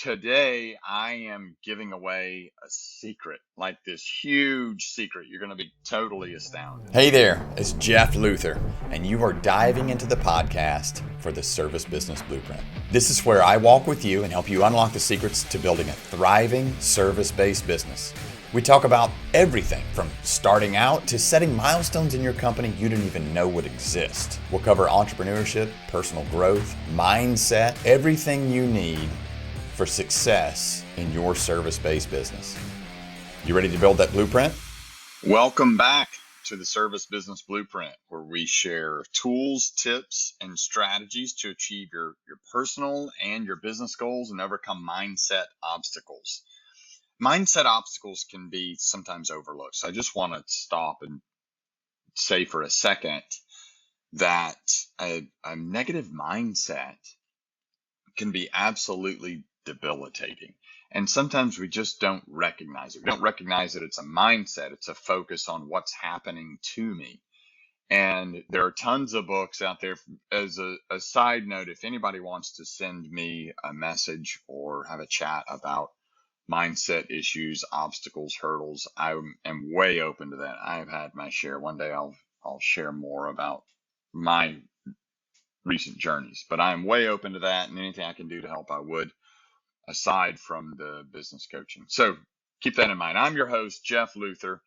today I am giving away a secret, like this huge secret. You're going to be totally astounded. Hey there, it's Jeff Luther, and you are diving into the podcast for the Service Business Blueprint. This is where I walk with you and help you unlock the secrets to building a thriving service-based business. We talk about everything from starting out to setting milestones in your company you didn't even know would exist. We'll cover entrepreneurship, personal growth, mindset, everything you need for success in your service-based business. You ready to build that blueprint? Welcome back to the Service Business Blueprint, where we share tools, tips, and strategies to achieve your personal and your business goals and overcome mindset obstacles. Mindset obstacles can be sometimes overlooked. So I just want to stop and say for a second that a negative mindset can be absolutely debilitating. And sometimes we just don't recognize it. We don't recognize that it's a mindset. It's a focus on what's happening to me. And there are tons of books out there. As a side note, if anybody wants to send me a message or have a chat about mindset issues, obstacles, hurdles, I am way open to that. I've had my share. One day I'll share more about my recent journeys, but I'm way open to that, and anything I can do to help, I would, aside from the business coaching. So keep that in mind. I'm your host, Jeff Luther,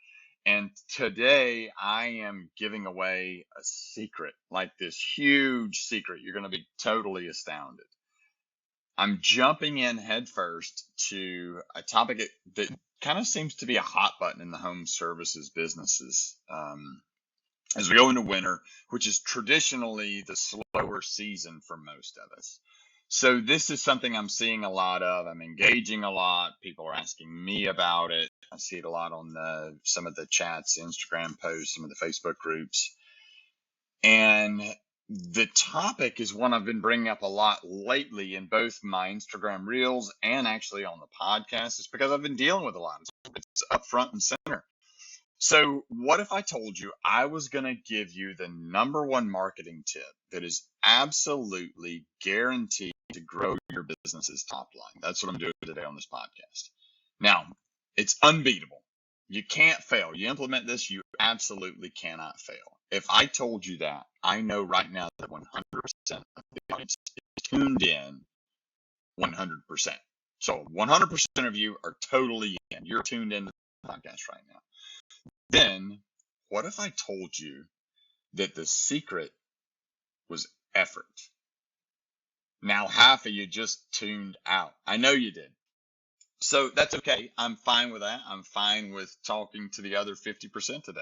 and today I am giving away a secret, like this huge secret. You're going to be totally astounded. I'm jumping in headfirst to a topic that kind of seems to be a hot button in the home services businesses as we go into winter, which is traditionally the slower season for most of us. So this is something I'm seeing a lot of. I'm engaging a lot. People are asking me about it. I see it a lot on some of the chats, Instagram posts, some of the Facebook groups. And the topic is one I've been bringing up a lot lately in both my Instagram reels and actually on the podcast. It's because I've been dealing with a lot. It's up front and center. So what if I told you I was going to give you the number one marketing tip that is absolutely guaranteed to grow your business's top line? That's what I'm doing today on this podcast. Now, it's unbeatable. You can't fail. You implement this, you absolutely cannot fail. If I told you that, I know right now that 100% of the audience is tuned in 100%. So 100% of you are totally in. You're tuned in to the podcast right now. Then, what if I told you that the secret was effort? Now, half of you just tuned out. I know you did. So that's okay. I'm fine with that. I'm fine with talking to the other 50% today.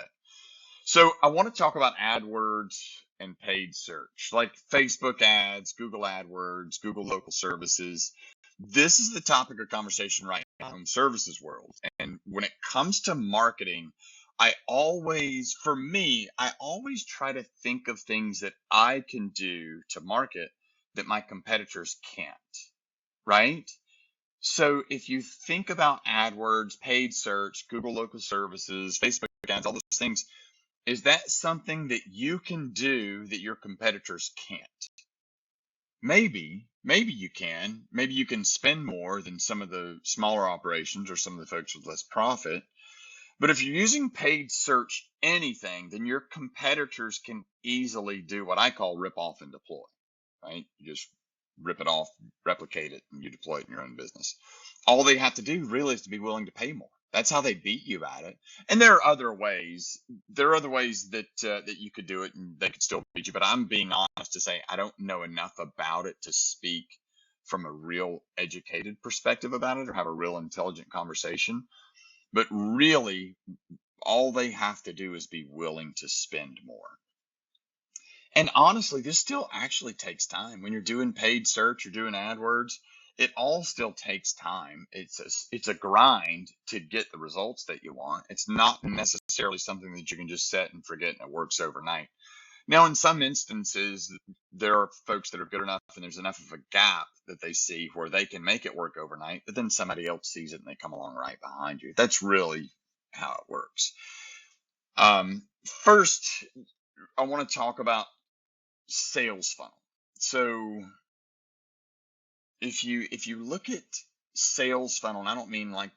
So I want to talk about AdWords and paid search, like Facebook ads, Google AdWords, Google local services. This is the topic of conversation right now in the home services world. And when it comes to marketing, I always try to think of things that I can do to market that my competitors can't, right? So if you think about AdWords, paid search, Google local services, Facebook ads, all those things, is that something that you can do that your competitors can't? Maybe you can. Maybe you can spend more than some of the smaller operations or some of the folks with less profit. But if you're using paid search anything, then your competitors can easily do what I call rip off and deploy, right? You just rip it off, replicate it, and you deploy it in your own business. All they have to do really is to be willing to pay more. That's how they beat you at it. And there are other ways. There are other ways that you could do it, and they could still beat you. But I'm being honest to say I don't know enough about it to speak from a real educated perspective about it or have a real intelligent conversation. But really, all they have to do is be willing to spend more. And honestly, this still actually takes time. When you're doing paid search, you're doing AdWords, it all still takes time. It's a grind to get the results that you want. It's not necessarily something that you can just set and forget and it works overnight. Now, in some instances, there are folks that are good enough and there's enough of a gap that they see where they can make it work overnight, but then somebody else sees it and they come along right behind you. That's really how it works. First, I want to talk about sales funnel. So if you look at sales funnel, and I don't mean like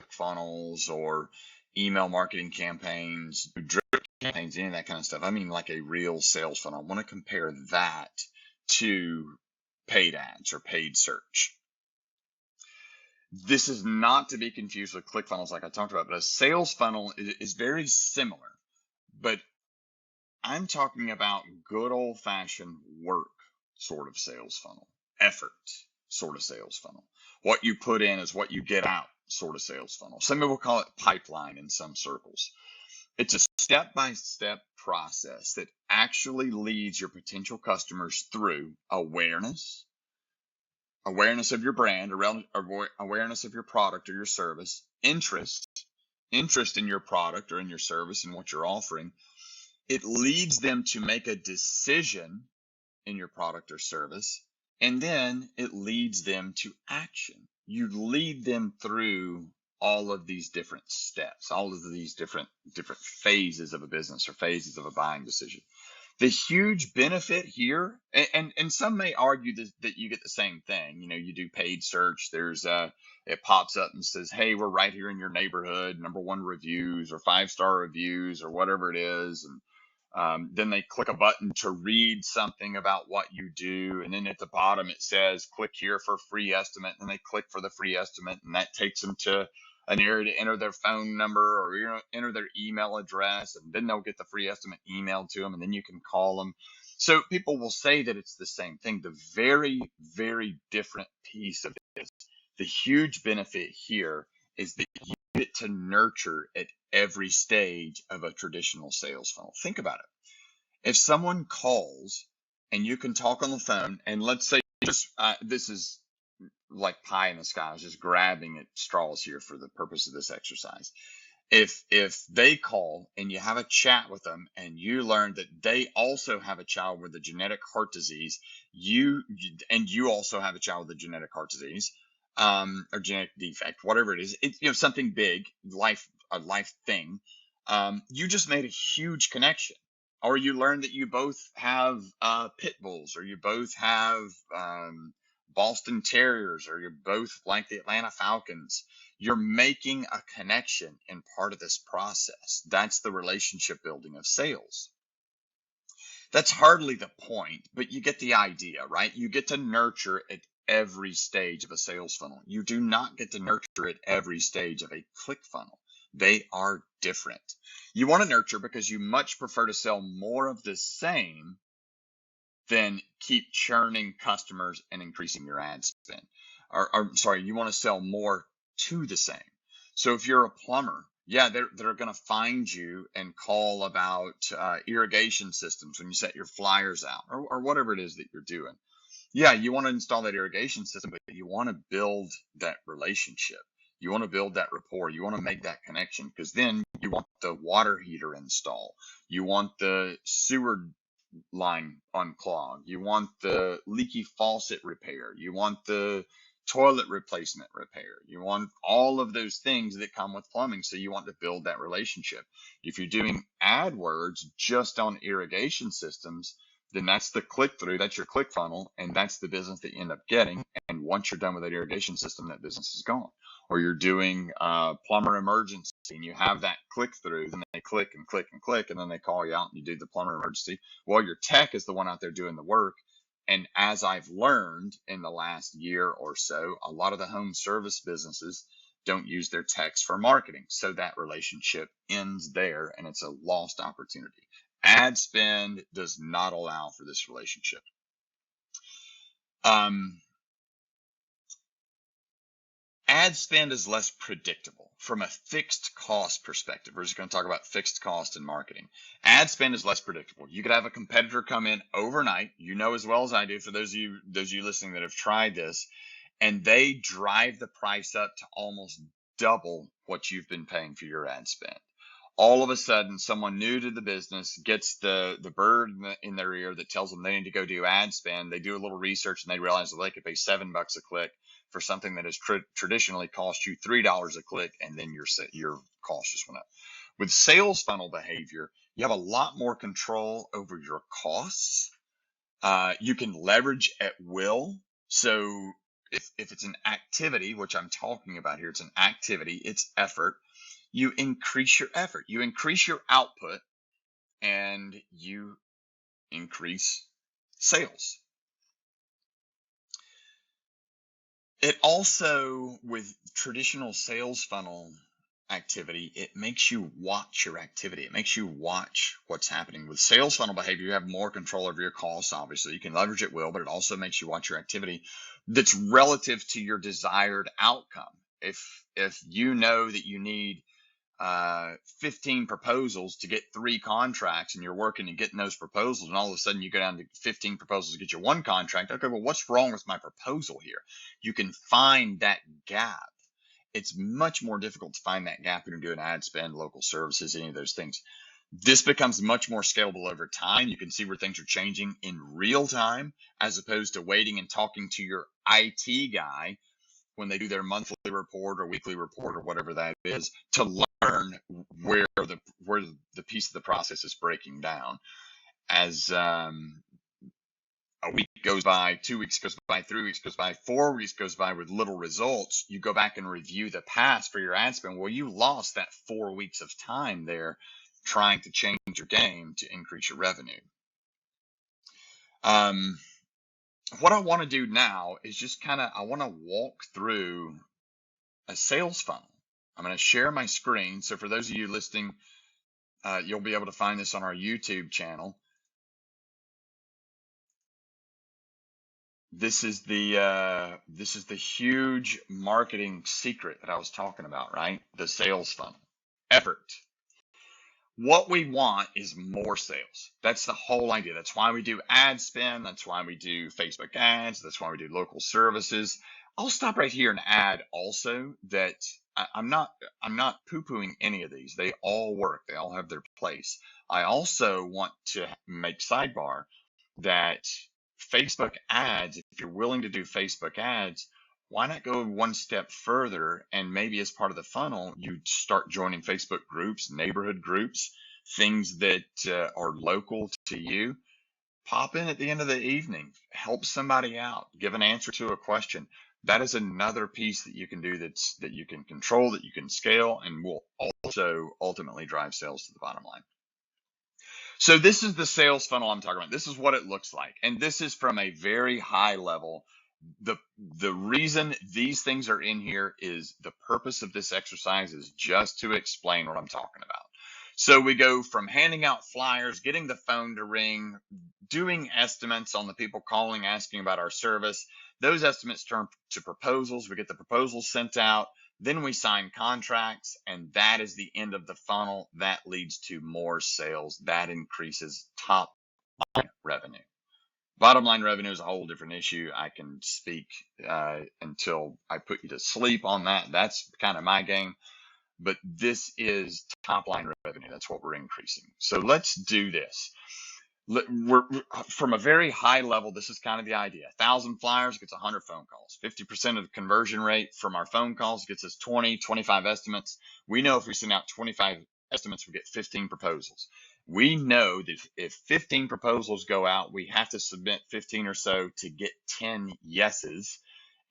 funnels or email marketing campaigns, drip campaigns, any of that kind of stuff. I mean like a real sales funnel. I want to compare that to paid ads or paid search. This is not to be confused with ClickFunnels like I talked about, but a sales funnel is very similar. But I'm talking about good old-fashioned work sort of sales funnel, effort sort of sales funnel. What you put in is what you get out sort of sales funnel. Some people call it pipeline in some circles. It's a step-by-step process that actually leads your potential customers through awareness of your brand, awareness of your product or your service, interest in your product or in your service and what you're offering. It leads them to make a decision in your product or service, and then it leads them to action. You lead them through all of these different steps, all of these different phases of a business or phases of a buying decision. The huge benefit here, and some may argue that you get the same thing. You know, you do paid search. It pops up and says, "Hey, we're right here in your neighborhood. #1 reviews or 5-star reviews or whatever it is." And then they click a button to read something about what you do, and then at the bottom it says, "Click here for a free estimate." And they click for the free estimate, and that takes them to an area to enter their phone number or enter their email address, and then they'll get the free estimate emailed to them, and then you can call them. So people will say that it's the same thing. The very, very different piece of this, the huge benefit here is that you get to nurture at every stage of a traditional sales funnel. Think about it. If someone calls and you can talk on the phone, and let's say this is like pie in the sky. I was just grabbing at straws here for the purpose of this exercise. If they call and you have a chat with them and you learn that they also have a child with a genetic heart disease, you also have a child with a genetic heart disease, or genetic defect, whatever it is, something big, a life thing, you just made a huge connection. Or you learn that you both have pit bulls, or you both have Boston Terriers, or you're both like the Atlanta Falcons. You're making a connection in part of this process. That's the relationship building of sales. That's hardly the point, but you get the idea, right? You get to nurture at every stage of a sales funnel. You do not get to nurture at every stage of a click funnel. They are different. You want to nurture because you much prefer to sell more of the same than keep churning customers and increasing your ad spend. You want to sell more to the same. So if you're a plumber, they're going to find you and call about irrigation systems when you set your flyers out, or whatever it is that you're doing. Yeah, you want to install that irrigation system, but you want to build that relationship. You want to build that rapport. You want to make that connection, because then you want the water heater installed. You want the sewer line unclogged. You want the leaky faucet repair. You want the toilet replacement repair. You want all of those things that come with plumbing. So you want to build that relationship. If you're doing AdWords just on irrigation systems, then that's the click through, that's your click funnel, and that's the business that you end up getting. And once you're done with that irrigation system, that business is gone. Or you're doing plumber emergency and you have that click through, then they click and click and click, and then they call you out and you do the plumber emergency. Well, your tech is the one out there doing the work. And as I've learned in the last year or so, a lot of the home service businesses don't use their techs for marketing. So that relationship ends there, and it's a lost opportunity. Ad spend does not allow for this relationship. Ad spend is less predictable from a fixed cost perspective. We're just going to talk about fixed cost in marketing. Ad spend is less predictable. You could have a competitor come in overnight, you know as well as I do, for those of you listening that have tried this, and they drive the price up to almost double what you've been paying for your ad spend. All of a sudden, someone new to the business gets the bird in their ear that tells them they need to go do ad spend. They do a little research and they realize that they could pay $7 a click for something that has traditionally cost you $3 a click, and then your cost just went up. With sales funnel behavior, you have a lot more control over your costs. You can leverage at will. So if it's an activity, which I'm talking about here, it's an activity, it's effort. You increase your effort, you increase your output, and you increase sales. It also, with traditional sales funnel activity, it makes you watch your activity. It makes you watch what's happening. With sales funnel behavior, you have more control over your costs, obviously. You can leverage at will, but it also makes you watch your activity that's relative to your desired outcome. If you know that you need 15 proposals to get 3 contracts, and you're working and getting those proposals, and all of a sudden you go down to 15 proposals to get your 1 contract. Okay, well, what's wrong with my proposal here? You can find that gap. It's much more difficult to find that gap when you're doing ad spend, local services, any of those things. This becomes much more scalable over time. You can see where things are changing in real time, as opposed to waiting and talking to your IT guy when they do their monthly report or weekly report or whatever that is, to learn where the piece of the process is breaking down. As a week goes by, 2 weeks goes by, 3 weeks goes by, 4 weeks goes by with little results, you go back and review the past for your ad spend. Well, you lost that 4 weeks of time there trying to change your game to increase your revenue. What I want to do now is just I want to walk through a sales funnel. I'm going to share my screen. So for those of you listening, you'll be able to find this on our YouTube channel. This is the huge marketing secret that I was talking about, right? The sales funnel. Effort. What we want is more sales. That's the whole idea. That's why we do ad spend. That's why we do Facebook ads. That's why we do local services. I'll stop right here and add also that I'm not poo-pooing any of these. They all work. They all have their place. I also want to make sidebar that Facebook ads, if you're willing to do Facebook ads, why not go one step further, and maybe as part of the funnel, you start joining Facebook groups, neighborhood groups, things that are local to you. Pop in at the end of the evening, help somebody out, give an answer to a question. That is another piece that you can do that you can control, that you can scale, and will also ultimately drive sales to the bottom line. So this is the sales funnel I'm talking about. This is what it looks like. And this is from a very high level. The reason these things are in here is the purpose of this exercise is just to explain what I'm talking about. So we go from handing out flyers, getting the phone to ring, doing estimates on the people calling, asking about our service. Those estimates turn to proposals. We get the proposals sent out. Then we sign contracts, and that is the end of the funnel. That leads to more sales. That increases top line revenue. Bottom line revenue is a whole different issue. I can speak until I put you to sleep on that. That's kind of my game. But this is top line revenue. That's what we're increasing. So let's do this. We're from a very high level. This is kind of the idea. 1,000 flyers gets 100 phone calls. 50% of the conversion rate from our phone calls gets us 25 estimates. We know if we send out 25 estimates, we get 15 proposals. We know that if 15 proposals go out, we have to submit 15 or so to get 10 yeses.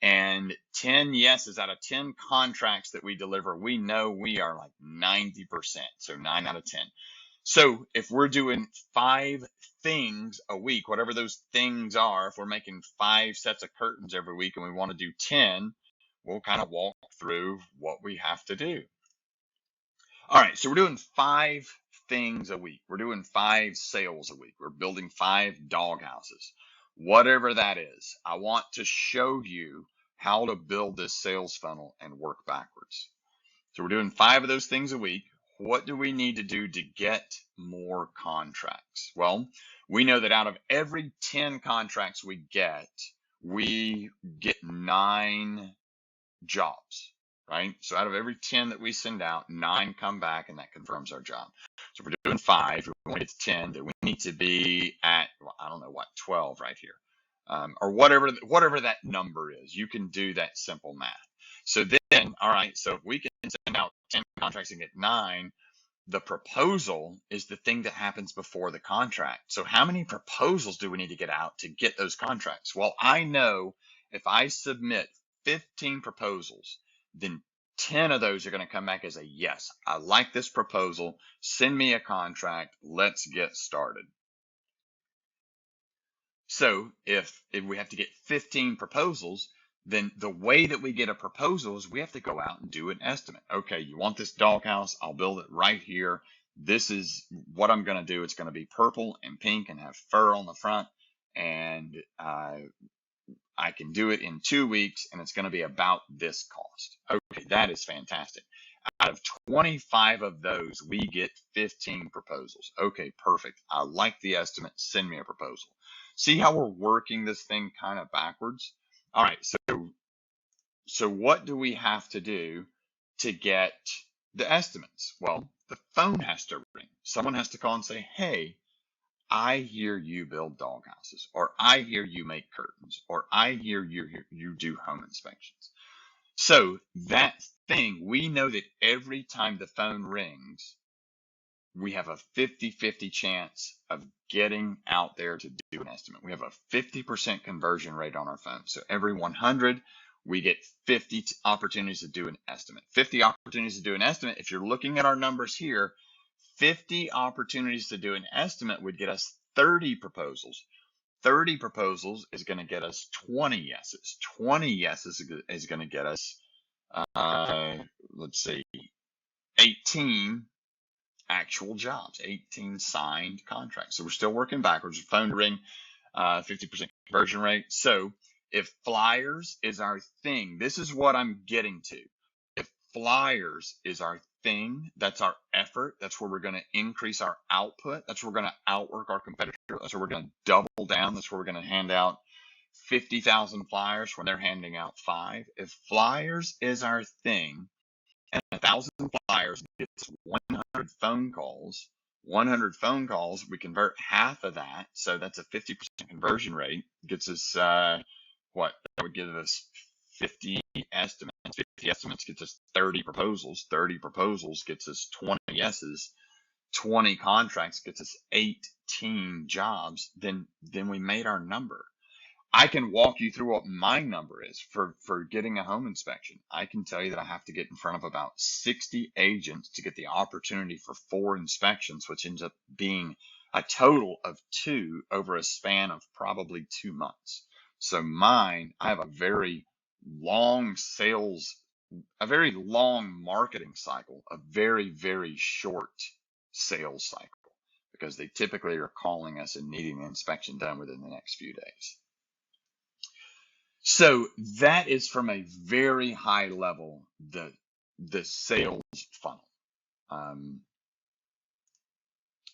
And 10 yeses out of 10 contracts that we deliver, we know we are like 90%. So 9 out of 10. So if we're doing 5 things a week, whatever those things are, if we're making 5 sets of curtains every week and we want to do 10, we'll kind of walk through what we have to do. All right, so we're doing 5 things a week. We're doing 5 sales a week. We're building 5 dog houses. Whatever that is, I want to show you how to build this sales funnel and work backwards. So we're doing 5 of those things a week. What do we need to do to get more contracts? Well, we know that out of every 10 contracts we get 9 jobs, right? So out of every 10 that we send out, 9 come back, and that confirms our job. So if we're doing 5, we want to get to 10, then we need to be at, well, I don't know what, 12 right here. Or whatever that number is. You can do that simple math. So then, all right, so if we can send out 10 contracts and get 9, the proposal is the thing that happens before the contract. So how many proposals do we need to get out to get those contracts? Well, I know If I submit 15 proposals, then 10 of those are going to come back as a yes. I like this proposal. Send me a contract. Let's get started. So if we have to get 15 proposals, then the way that we get a proposal is we have to go out and do an estimate. Okay, you want this doghouse? I'll build it right here. This is what I'm going to do. It's going to be purple and pink and have fur on the front. And I can do it in 2 weeks, and it's going to be about this cost. Okay, that is fantastic. Out of 25 of those, we get 15 proposals. Okay, perfect. I like the estimate. Send me a proposal. See how we're working this thing kind of backwards? All right, so what do we have to do to get the estimates? Well, the phone has to ring. Someone has to call and say, hey, I hear you build doghouses, or I hear you make curtains, or I hear you do home inspections. So that thing, we know that every time the phone rings, we have a 50-50 chance of getting out there to do an estimate. We have a 50% conversion rate on our phone. So every 100, we get 50 opportunities to do an estimate. 50 opportunities to do an estimate. If you're looking at our numbers here, 50 opportunities to do an estimate would get us 30 proposals. 30 proposals is going to get us 20 yeses. 20 yeses is going to get us, let's see, 18 actual jobs, 18 signed contracts. So we're still working backwards. Phone to ring, 50% conversion rate. So if flyers is our thing, this is what I'm getting to. If flyers is our thing, that's our effort. That's where we're going to increase our output. That's where we're going to outwork our competitor. That's where we're going to double down. That's where we're going to hand out 50,000 flyers when they're handing out 5. If flyers is our thing, and 1,000 flyers gets 100 phone calls. 100 phone calls, we convert half of that, so that's a 50% conversion rate. Gets us what? That would give us 50 estimates. 50 estimates gets us 30 proposals. 30 proposals gets us 20 yeses. 20 contracts gets us 18 jobs. Then we made our number. I can walk you through what my number is for getting a home inspection. I can tell you that I have to get in front of about 60 agents to get the opportunity for 4 inspections, which ends up being a total of 2 over a span of probably 2 months. So I have a very long marketing cycle, a very, very short sales cycle, because they typically are calling us and needing the inspection done within the next few days. So that is from a very high level, the sales funnel.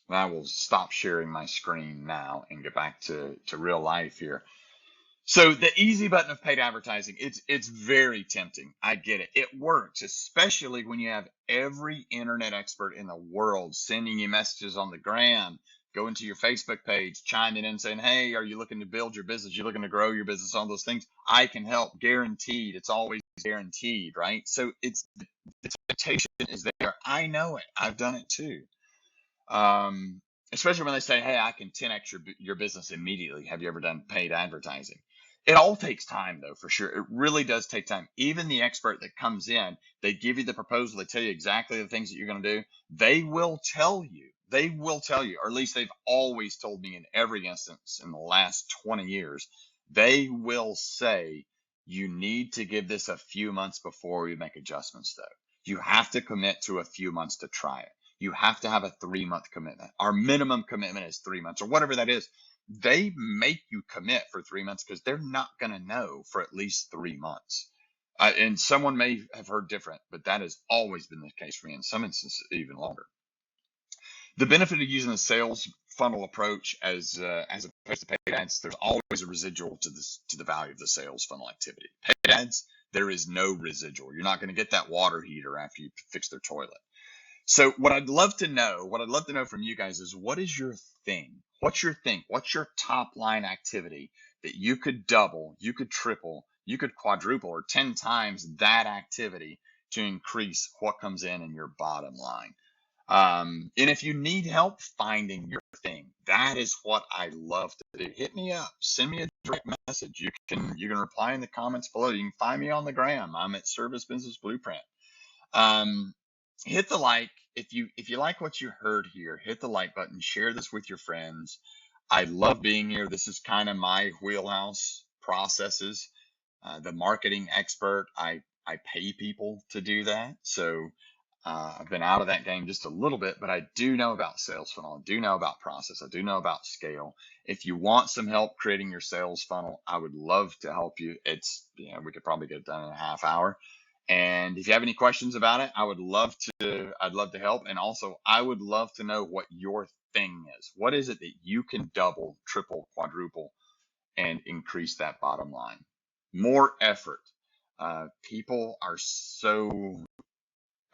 I will stop sharing my screen now and get back to real life here. So the easy button of paid advertising, it's very tempting. I get it. It works, especially when you have every internet expert in the world sending you messages on the gram, going to your Facebook page, chiming in saying, hey, are you looking to build your business? You're looking to grow your business, all those things. I can help, guaranteed. It's always guaranteed, right? So the expectation is there. I know it. I've done it too. Especially when they say, hey, I can 10x your business immediately. Have you ever done paid advertising? It all takes time, though, for sure. It really does take time. Even the expert that comes in, they give you the proposal. They tell you exactly the things that you're going to do. They will tell you, or at least they've always told me in every instance in the last 20 years, they will say, you need to give this a few months before we make adjustments, though. You have to commit to a few months to try it. You have to have a 3-month commitment. Our minimum commitment is 3 months, or whatever that is. They make you commit for 3 months because they're not going to know for at least 3 months. And someone may have heard different, but that has always been the case for me, in some instances even longer. The benefit of using the sales funnel approach as opposed to paid ads, there's always a residual to the value of the sales funnel activity. Paid ads, there is no residual. You're not going to get that water heater after you fix their toilet. So what I'd love to know from you guys is, what is your thing? What's your thing? What's your top line activity that you could double, you could triple, you could quadruple, or 10 times that activity to increase what comes in your bottom line? And if you need help finding your thing, that is what I love to do. Hit me up, send me a direct message. You can reply in the comments below. You can find me on the gram. I'm at Service Business Blueprint. Um, hit the like if you like what you heard here. Hit the like button. Share this with your friends. I love being here. This is kind of my wheelhouse processes. The marketing expert, I pay people to do that. So I've been out of that game just a little bit, but I do know about sales funnel. I do know about process. I do know about scale. If you want some help creating your sales funnel, I would love to help you. We could probably get it done in a half hour. And if you have any questions about it, I'd love to help. And also I would love to know what your thing is. What is it that you can double, triple, quadruple, and increase that bottom line? More effort. People are so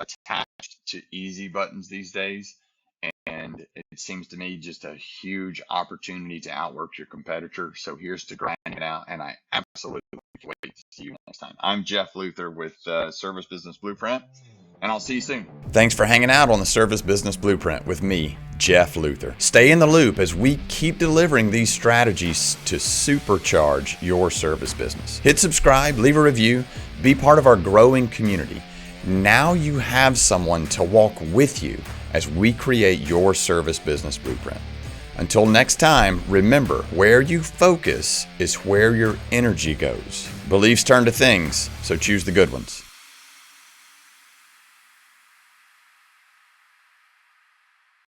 attached to easy buttons these days, and it seems to me just a huge opportunity to outwork your competitor. So here's to grinding it out, and I absolutely can't wait to see you next time. I'm Jeff Luther with Service Business Blueprint, and I'll see you soon. Thanks for hanging out on the Service Business Blueprint with me, Jeff Luther. Stay in the loop as we keep delivering these strategies to supercharge your service business. Hit subscribe, leave a review, be part of our growing community. Now you have someone to walk with you as we create your service business blueprint. Until next time, remember, where you focus is where your energy goes. Beliefs turn to things, so choose the good ones.